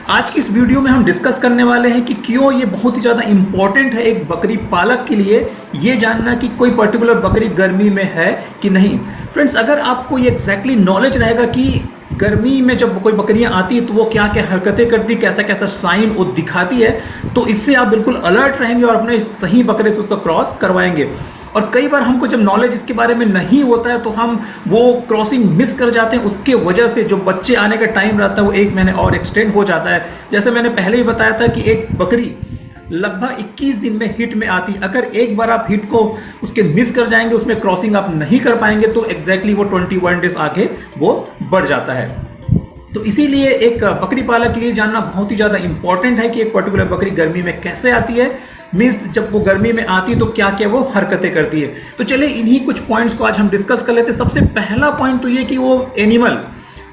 आज की इस वीडियो में हम डिस्कस करने वाले हैं कि क्यों ये बहुत ही ज़्यादा इंपॉर्टेंट है एक बकरी पालक के लिए ये जानना कि कोई पर्टिकुलर बकरी गर्मी में है कि नहीं। फ्रेंड्स, अगर आपको ये एग्जैक्टली नॉलेज रहेगा कि गर्मी में जब कोई बकरियां आती है तो वो क्या क्या हरकतें करती, कैसा कैसा साइन वो दिखाती है, तो इससे आप बिल्कुल अलर्ट रहेंगे और अपने सही बकरे से उसका क्रॉस करवाएंगे। और कई बार हमको जब नॉलेज इसके बारे में नहीं होता है तो हम वो क्रॉसिंग मिस कर जाते हैं, उसके वजह से जो बच्चे आने का टाइम रहता है वो 1 महीने और एक्सटेंड हो जाता है। जैसे मैंने पहले ही बताया था कि एक बकरी लगभग 21 दिन में हिट में आती है। अगर एक बार आप हिट को उसके मिस कर जाएंगे, उसमें क्रॉसिंग आप नहीं कर पाएंगे, तो एग्जैक्टली वो 21 डेज आगे वो बढ़ जाता है। तो इसीलिए एक बकरी पालक के लिए जानना बहुत ही ज़्यादा इंपॉर्टेंट है कि एक पर्टिकुलर बकरी गर्मी में कैसे आती है, मीन्स जब वो गर्मी में आती है तो क्या क्या वो हरकतें करती है। तो चलिए इन्हीं कुछ पॉइंट्स को आज हम डिस्कस कर लेते हैं। सबसे पहला पॉइंट तो ये कि वो एनिमल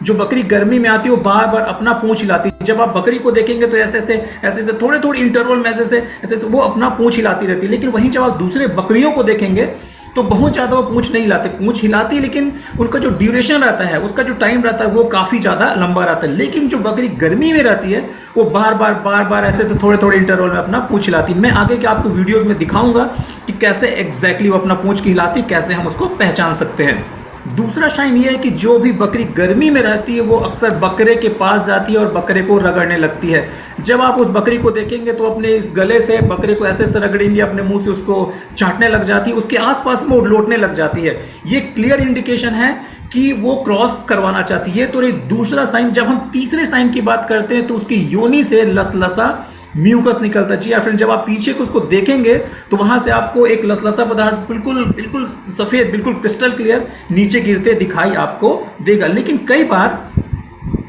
जो बकरी गर्मी में आती है वो बार बार अपना पूंछ हिलाती है। जब आप बकरी को देखेंगे तो ऐसे थोड़े थोड़े इंटरवल में ऐसे वो अपना पूंछ हिलाती रहती है। लेकिन वहीं जब आप दूसरे बकरियों को देखेंगे तो बहुत ज़्यादा वो पूंछ नहीं हिलाते, पूंछ हिलाती है लेकिन उनका जो ड्यूरेशन रहता है, उसका जो टाइम रहता है वो काफ़ी ज़्यादा लंबा रहता है। लेकिन जो बकरी गर्मी में रहती है वो बार बार ऐसे थोड़े थोड़े इंटरवल में अपना पूंछ हिलाती है। मैं आगे के आपको वीडियोज़ में दिखाऊंगा कि कैसे एग्जैक्टली वो अपना पूंछ की हिलाती, कैसे हम उसको पहचान सकते हैं। दूसरा साइन ये है कि जो भी बकरी गर्मी में रहती है वो अक्सर बकरे के पास जाती है और बकरे को रगड़ने लगती है। जब आप उस बकरी को देखेंगे तो अपने इस गले से बकरे को ऐसे रगड़ेंगे, अपने मुंह से उसको चाटने लग जाती है, उसके आसपास में वो लौटने लग जाती है। ये क्लियर इंडिकेशन है कि वो क्रॉस करवाना चाहती है। तो ये दूसरा साइन। जब हम तीसरे साइन की बात करते हैं तो उसकी योनि से लसलसा म्यूकस निकलता है। जी फ्रेंड, जब आप पीछे को उसको देखेंगे तो वहां से आपको एक लसलसा पदार्थ बिल्कुल सफेद, बिल्कुल क्रिस्टल क्लियर नीचे गिरते दिखाई आपको देगा। लेकिन कई बार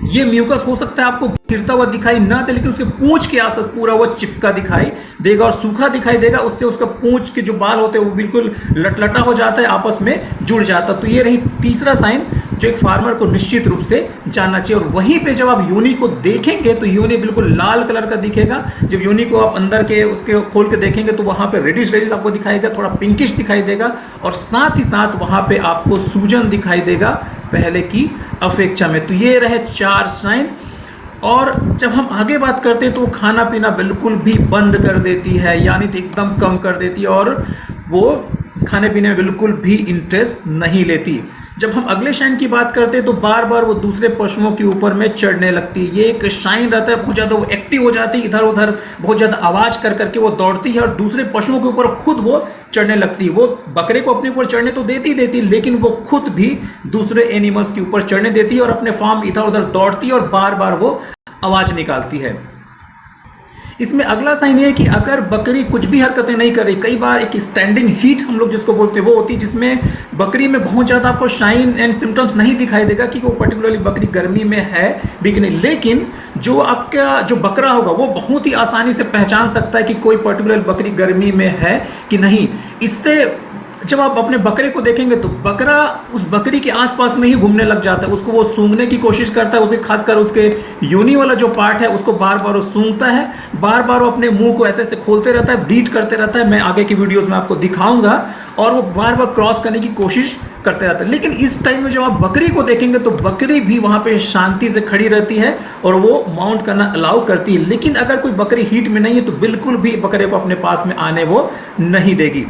ये म्यूकस हो सकता है आपको गिरता हुआ दिखाई ना दे, लेकिन उसके पूंछ के आसपास पूरा वो चिपका दिखाई देगा और सूखा दिखाई देगा। उससे उसका पूंछ के जो बाल होते हैं वो बिल्कुल लटलटा हो जाता है, आपस में जुड़ जाता है। तो ये रही तीसरा साइन जो एक फार्मर को निश्चित रूप से जानना चाहिए। और वहीं पे जब आप योनि को देखेंगे तो योनि बिल्कुल लाल कलर का दिखेगा। जब योनि को आप अंदर के उसके खोल के देखेंगे तो वहां पे रेडिश आपको दिखाई देगा, थोड़ा पिंकिश दिखाई देगा और साथ ही साथ वहां पे आपको सूजन दिखाई देगा पहले की अपेक्षा में। तो ये रहे 4 साइन। और जब हम आगे बात करते हैं तो खाना पीना बिल्कुल भी बंद कर देती है, यानी तो एकदम कम कर देती है और वो खाने पीने में बिल्कुल भी इंटरेस्ट नहीं लेती। जब हम अगले साइन की बात करते हैं तो बार बार वो दूसरे पशुओं के ऊपर में चढ़ने लगती है। ये एक साइन रहता है, बहुत ज़्यादा वो एक्टिव हो जाती है, इधर उधर बहुत ज़्यादा आवाज़ कर करके वो दौड़ती है और दूसरे पशुओं के ऊपर खुद वो चढ़ने लगती है। वो बकरे को अपने ऊपर चढ़ने तो देती लेकिन वो खुद भी दूसरे एनिमल्स के ऊपर चढ़ने देती है और अपने फार्म इधर उधर दौड़ती है और बार बार वो आवाज़ निकालती है। इसमें अगला साइन है कि अगर बकरी कुछ भी हरकतें नहीं कर रही, कई बार एक स्टैंडिंग हीट हम लोग जिसको बोलते हैं वो होती है, जिसमें बकरी में बहुत ज़्यादा आपको साइन एंड सिम्टम्स नहीं दिखाई देगा कि वो पर्टिकुलरली बकरी गर्मी में है भी कि नहीं। लेकिन जो आपका जो बकरा होगा वो बहुत ही आसानी से पहचान सकता है कि कोई पर्टिकुलर बकरी गर्मी में है कि नहीं। इससे जब आप अपने बकरे को देखेंगे तो बकरा उस बकरी के आसपास में ही घूमने लग जाता है, उसको वो सूंघने की कोशिश करता है, उसे खासकर उसके योनि वाला जो पार्ट है उसको बार बार वो सूंघता है, बार बार वो अपने मुंह को ऐसे खोलते रहता है, ब्लीड करते रहता है। मैं आगे की वीडियोस में आपको दिखाऊंगा। और वो बार बार क्रॉस करने की कोशिश करते रहता है। लेकिन इस टाइम में जब आप बकरी को देखेंगे तो बकरी भी वहां पे शांति से खड़ी रहती है और वो माउंट करना अलाउ करती है। लेकिन अगर कोई बकरी हीट में नहीं है तो बिल्कुल भी बकरे को अपने पास में आने वो नहीं देगी।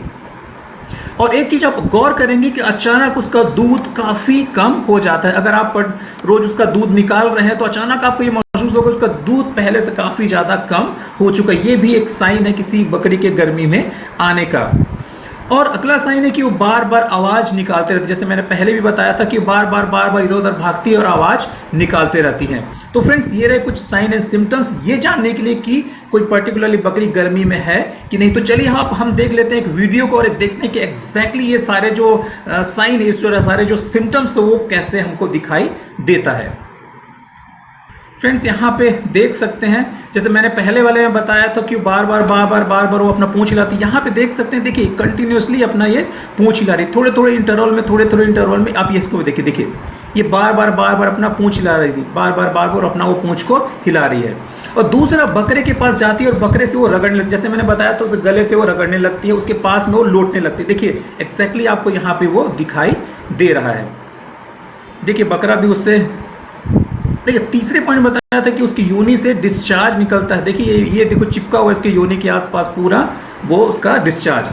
और एक चीज आप गौर करेंगे कि अचानक उसका दूध काफी कम हो जाता है। अगर आप रोज उसका दूध निकाल रहे हैं तो अचानक आपको ये महसूस होगा उसका दूध पहले से काफी ज्यादा कम हो चुका है। ये भी एक साइन है किसी बकरी के गर्मी में आने का। और अगला साइन है कि वो बार बार आवाज निकालते रहते, जैसे मैंने पहले भी बताया था कि बार बार इधर उधर भागती है और आवाज निकालते रहती है। तो फ्रेंड्स, ये रहे कुछ साइन एंड सिम्टम्स ये जानने के लिए कि कोई पर्टिकुलरली बकरी गर्मी में है कि नहीं। तो चलिए हम देख लेते हैं एक वीडियो को और देखते हैं कि एग्जैक्टली ये सारे जो साइन है, सारे जो सिम्टम्स वो कैसे हमको दिखाई देता है। फ्रेंड्स, यहाँ पे देख सकते हैं, जैसे मैंने पहले वाले में बताया था कि बार बार वो अपना पूंछ हिलाती है। यहाँ पे देख सकते हैं, देखिए कंटिन्यूअसली अपना ये पूंछ हिला रही, थोड़े थोड़े इंटरवल में आप इसको देखिए ये बार बार अपना पूंछ हिला रही थी, बार बार अपना वो पूंछ को हिला रही है। और दूसरा बकरे के पास जाती है और बकरे से वो रगड़ने लगती है, जैसे मैंने बताया तो उस गले से वो रगड़ने लगती है, उसके पास में वो लौटने लगती है। देखिए एक्जैक्टली आपको यहाँ पे वो दिखाई दे रहा है। देखिए बकरा भी उससे, देखिए तीसरे पॉइंट बताया था कि उसकी योनि से डिस्चार्ज निकलता है। देखिए ये देखो चिपका हुआ इसके योनि के आसपास पूरा वो उसका डिस्चार्ज।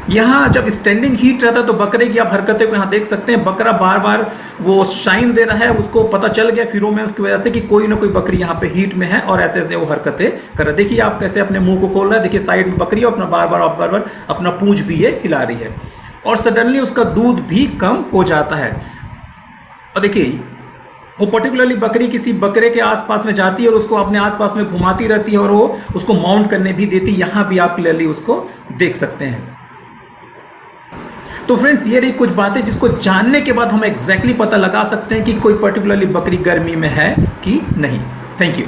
यहाँ जब स्टैंडिंग हीट रहता है तो बकरे की आप हरकतें को यहाँ देख सकते हैं, बकरा बार बार वो शाइन दे रहा है, उसको पता चल गया फिरोमेंस की वजह से कि कोई ना कोई बकरी यहाँ पे हीट में है और ऐसे ऐसे वो हरकतें कर रहा है। देखिए आप कैसे अपने मुंह को खोल रहा है, देखिए साइड में बकरी अपना बार बार अपना पूंछ भी ये हिला रही है और सडनली उसका दूध भी कम हो जाता है। और देखिए वो पर्टिकुलरली बकरी किसी बकरे के आसपास में जाती है और उसको अपने आसपास में घुमाती रहती है और वो उसको माउंट करने भी देती है। यहाँ भी आप क्लियरली उसको देख सकते हैं। तो फ्रेंड्स ये रही कुछ बातें जिसको जानने के बाद हम एग्जैक्टली पता लगा सकते हैं कि कोई पर्टिकुलरली बकरी गर्मी में है कि नहीं। Thank you.